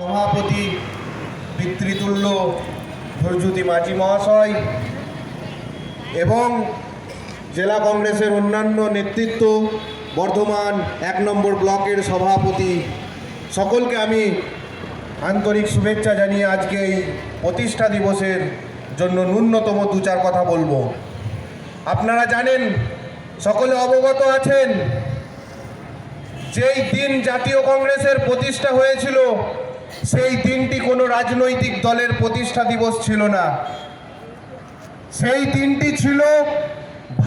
সভাপতি পিতৃতুল্য ধৈর্যজ্যোতি মাঝি মহাশয় এবং জেলা কংগ্রেসের অন্যান্য নেতৃত্ব, বর্ধমান ১ নম্বর ব্লকের সভাপতি, সকলকে আমি আন্তরিক শুভেচ্ছা জানিয়ে আজকে এই প্রতিষ্ঠা দিবসের জন্য ন্যূনতম ২-৪ কথা বলবো। আপনারা জানেন, সকলে অবগত আছেন, যেই দিন জাতীয় কংগ্রেসের প্রতিষ্ঠা হয়েছিল সেই দিনটি কোনো রাজনৈতিক দলের প্রতিষ্ঠা দিবস ছিল না। সেই দিনটি ছিল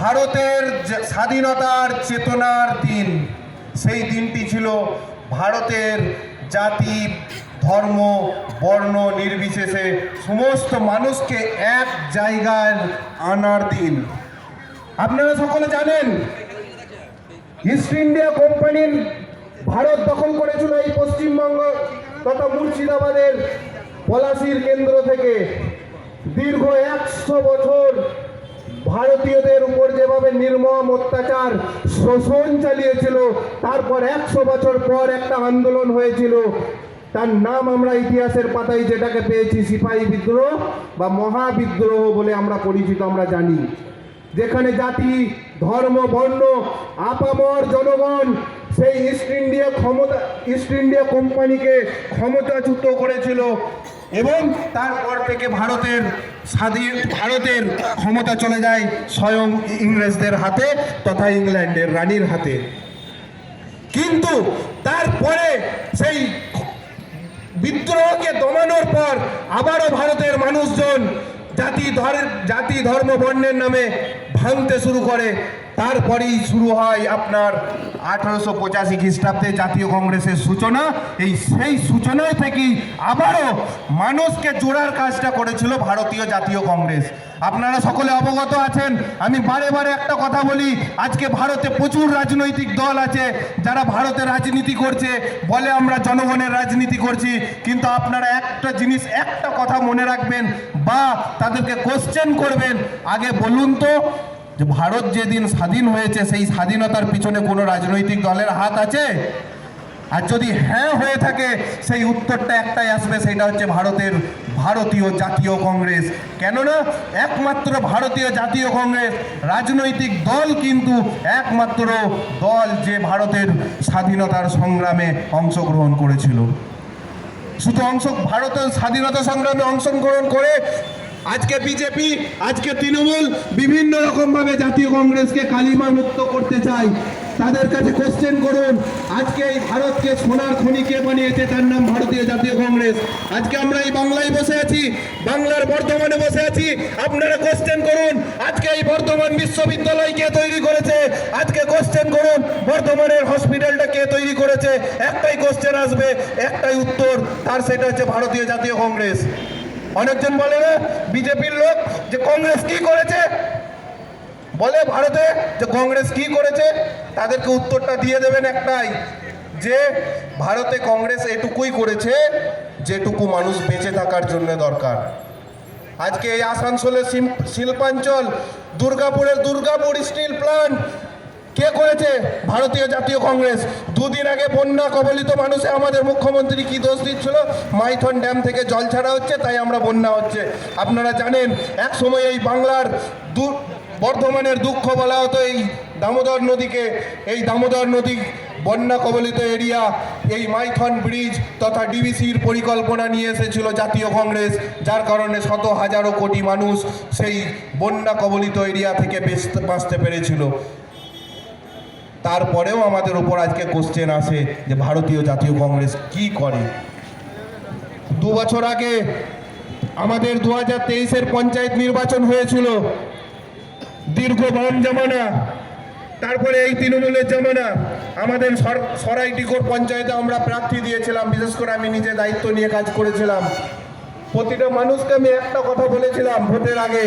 ভারতের স্বাধীনতার চেতনার দিন। সেই দিনটি ছিল ভারতের জাতি, ধর্ম, বর্ণ নির্বিশেষে সমস্ত মানুষকে এক জায়গায় আনার দিন। আপনারা সকলে জানেন, ইস্ট ইন্ডিয়া কোম্পানির ভারত দখল করেছিল এই পশ্চিমবঙ্গ তথা মুর্শিদাবাদের পলাশির কেন্দ্র থেকে। দীর্ঘ ১০০ বছর ভারতীয়দের উপর যেভাবে নির্মম অত্যাচার শোষণ চালিয়েছিল, তারপর ১০০ বছর পর একটা আন্দোলন হয়েছিল, তার নাম আমরা ইতিহাসের পাতায় যেটাকে পেয়েছি সিপাহী বিদ্রোহ বা মহাবিদ্রোহ বলে আমরা পরিচিত, আমরা জানি। যেখানে জাতি, ধর্ম, বর্ণ, আপামর জনগণ সেই ইস্ট ইন্ডিয়া কোম্পানিকে ক্ষমতাচ্যুত করেছিল এবং তারপর থেকে ভারতের ক্ষমতা চলে যায় স্বয়ং ইংরেজদের হাতে তথা ইংল্যান্ডের রানীর হাতে। কিন্তু তারপরে সেই বিদ্রোহকে দমানোর পর আবারও ভারতের মানুষজন জাতি ধর্ম বর্ণের নামে ভাঙতে শুরু করে। তারপরেই শুরু হয় আপনার 1885 খ্রিস্টাব্দে জাতীয় কংগ্রেসের সূচনা। সেই সূচনায় থেকেই আবারও মানুষকে জোড়ার কাজটা করেছিল ভারতীয় জাতীয় কংগ্রেস। আপনারা সকলে অবগত আছেন, আমি বারে বারে একটা কথা বলি, আজকে ভারতে প্রচুর রাজনৈতিক দল আছে যারা ভারতে রাজনীতি করছে, বলে আমরা জনগণের রাজনীতি করছি। কিন্তু আপনারা একটা কথা মনে রাখবেন বা তাদেরকে কোশ্চেন করবেন, আগে বলুন তো যে ভারত যেদিন স্বাধীন হয়েছে সেই স্বাধীনতার পিছনে কোনো রাজনৈতিক দলের হাত আছে? আর যদি হ্যাঁ হয়ে থাকে, সেই উত্তরটা একটাই আসবে, সেটা হচ্ছে ভারতীয় জাতীয় কংগ্রেস। কেননা একমাত্র ভারতীয় জাতীয় কংগ্রেস রাজনৈতিক দল, কিন্তু একমাত্র দল যে ভারতের স্বাধীনতার সংগ্রামে অংশগ্রহণ করেছিল। শুধু ভারতের স্বাধীনতা সংগ্রামে অংশগ্রহণ করে আজকে বিজেপি, আজকে তৃণমূল বিভিন্ন রকমভাবে জাতীয় কংগ্রেসকে কালিমা মুক্ত করতে চায়। তাদের কাছে কোশ্চেন করুন, আজকে এই ভারতকে সোনার খনি কে বানিয়েছে? তার নাম ভারতীয় জাতীয় কংগ্রেস। আজকে আমরা এই বাংলায় বসে আছি, বাংলার বর্ধমানে বসে আছি, আপনারা কোশ্চেন করুন, আজকে এই বর্ধমান বিশ্ববিদ্যালয় কে তৈরি করেছে? আজকে কোশ্চেন করুন, বর্ধমানের হসপিটালটা কে তৈরি করেছে? একটাই কোশ্চেন আসবে, একটাই উত্তর, তার সেটা হচ্ছে ভারতীয় জাতীয় কংগ্রেস। অনেকজন বলে না বিজেপির লোক যে কংগ্রেস কি করেছে, বলে ভারতে যে কংগ্রেস কি করেছে, তাদেরকে উত্তরটা দিয়ে দেবেন একটাই, যে ভারতে কংগ্রেস এটুকুই করেছে যেটুকু মানুষ বেঁচে থাকার জন্য দরকার। আজকে এই আসানসোলের শিল্পাঞ্চল, দুর্গাপুরের দুর্গাপুর স্টিল প্ল্যান্ট কে করেছে? ভারতীয় জাতীয় কংগ্রেস। দুদিন আগে বন্যা কবলিত মানুষে আমাদের মুখ্যমন্ত্রী কি দোষ দিচ্ছিল? মাইথন ড্যাম থেকে জল ছাড়া হচ্ছে, তাই আমরা বন্যা হচ্ছে। আপনারা জানেন, এক সময় এই বাংলার বর্ধমানের দুঃখ বলা হতো এই দামোদর নদীকে। এই দামোদর নদী বন্যা কবলিত এরিয়া, এই মাইথন ব্রিজ তথা ডিবিসির পরিকল্পনা নিয়ে এসেছিল জাতীয় কংগ্রেস, যার কারণে শত হাজারো কোটি মানুষ সেই বন্যা কবলিত এরিয়া থেকে বাঁচতে পেরেছিল। তারপরেও আমাদের উপর আজকে কোশ্চেন আসে যে ভারতীয় জাতীয় কংগ্রেস কি করে। 2 বছর আগে আমাদের 2023-এর পঞ্চায়েত নির্বাচন হয়েছিল। দীর্ঘ বাম জামানা, তারপরে এই তৃণমূলের জামানা, আমাদের সরাইটিকোর পঞ্চায়েতে আমরা প্রার্থী দিয়েছিলাম। বিশেষ করে আমি নিজে দায়িত্ব নিয়ে কাজ করেছিলাম। প্রতিটা মানুষকে আমি একটা কথা বলেছিলাম ভোটের আগে।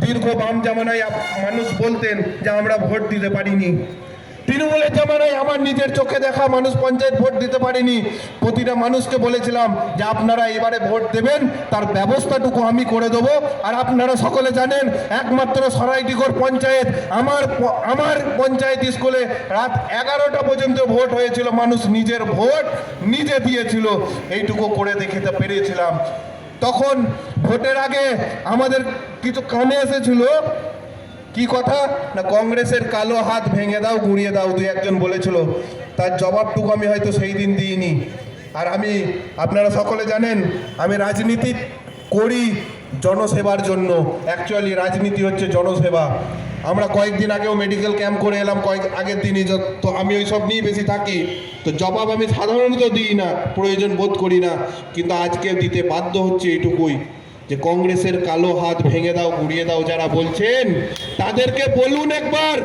দীর্ঘ বাম জামানায় মানুষ বলতেন যে আমরা ভোট দিতে পারিনি, তৃণমূলের জামানায় আমার নিজের চোখে দেখা মানুষ পঞ্চায়েত ভোট দিতে পারেনি। প্রতিটা মানুষকে বলেছিলাম যে আপনারা এবারে ভোট দেবেন, তার ব্যবস্থাটুকু আমি করে দেবো। আর আপনারা সকলে জানেন একমাত্র সরাইটিকর পঞ্চায়েত আমার পঞ্চায়েত স্কুলে রাত 11টা পর্যন্ত ভোট হয়েছিল, মানুষ নিজের ভোট নিজে দিয়েছিল, এইটুকু করে দেখাতে পেরেছিলাম। তখন ভোটের আগে আমাদের কিছু কানে এসেছিল, কি কথা না, কংগ্রেসের কালো হাত ভেঙে দাও গুঁড়িয়ে দাও, দুই একজন বলেছিল। তার জবাবটুকু আমি হয়তো সেই দিন দিইনি। আর আমি, আপনারা সকলে জানেন, আমি রাজনীতি করি জনসেবার জন্য। অ্যাকচুয়ালি রাজনীতি হচ্ছে জনসেবা। আমরা কয়েকদিন আগেও মেডিকেল ক্যাম্প করে এলাম, আগের দিনই, তো আমি ওই সব নিয়ে বেশি থাকি, তো জবাব আমি সাধারণত দিই না, প্রয়োজন বোধ করি না, কিন্তু আজকে দিতে বাধ্য হচ্ছে এইটুকুই যে কংগ্রেসের কালো হাত ভেঙে দাও গুঁড়িয়ে দাও যারা বলছেন, তাদেরকে বলুন একবার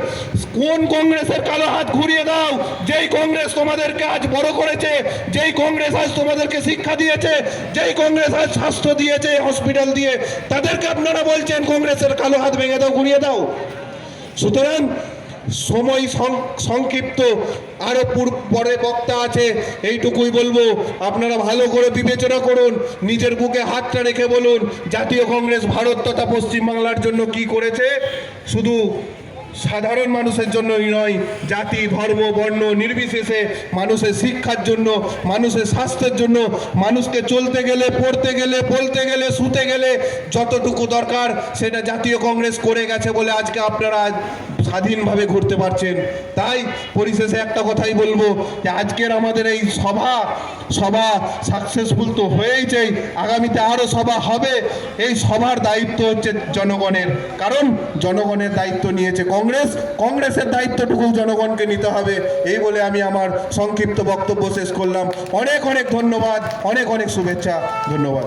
কোন কংগ্রেসের কালো হাত ঘুরিয়ে দাও? যেই কংগ্রেস তোমাদেরকে আজ বড় করেছে, যেই কংগ্রেস আজ তোমাদেরকে শিক্ষা দিয়েছে, যেই কংগ্রেস আজ স্বাস্থ্য দিয়েছে, হসপিটাল দিয়ে, তাদেরকে আপনারা বলছেন কংগ্রেসের কালো হাত ভেঙে দাও গুঁড়িয়ে দাও। সুতরাং সময় সংক্ষিপ্ত, আরো পরে বক্তা আছে, এইটুকুই বলবো, আপনারা ভালো করে বিবেচনা করুন, নিজের বুকে হাতটা রেখে বলুন জাতীয় কংগ্রেস ভারত তথা পশ্চিমবাংলার জন্য কি করেছে। শুধু সাধারণ মানুষের জন্যই নয়, জাতি ধর্ম বর্ণ নির্বিশেষে মানুষের শিক্ষার জন্য, মানুষের স্বাস্থ্যের জন্য, মানুষকে চলতে গেলে, পড়তে গেলে, বলতে গেলে, শুতে গেলে যতটুকু দরকার সেটা জাতীয় কংগ্রেস করে গেছে বলে আজকে আপনারা স্বাধীনভাবে ঘুরতে পারছেন। তাই পরিশেষে একটা কথাই বলবো যে আজকের আমাদের এই সভা সাকসেসফুল তো হয়েইছে, আগামীতে আরও সভা হবে। এই সভার দায়িত্ব হচ্ছে জনগণের, কারণ জনগণের দায়িত্ব নিয়েছে কংগ্রেসের দায়িত্বটুকু জনগণকে নিতে হবে। এই বলে আমি আমার সংক্ষিপ্ত বক্তব্য শেষ করলাম। অনেক অনেক ধন্যবাদ, অনেক অনেক শুভেচ্ছা, ধন্যবাদ।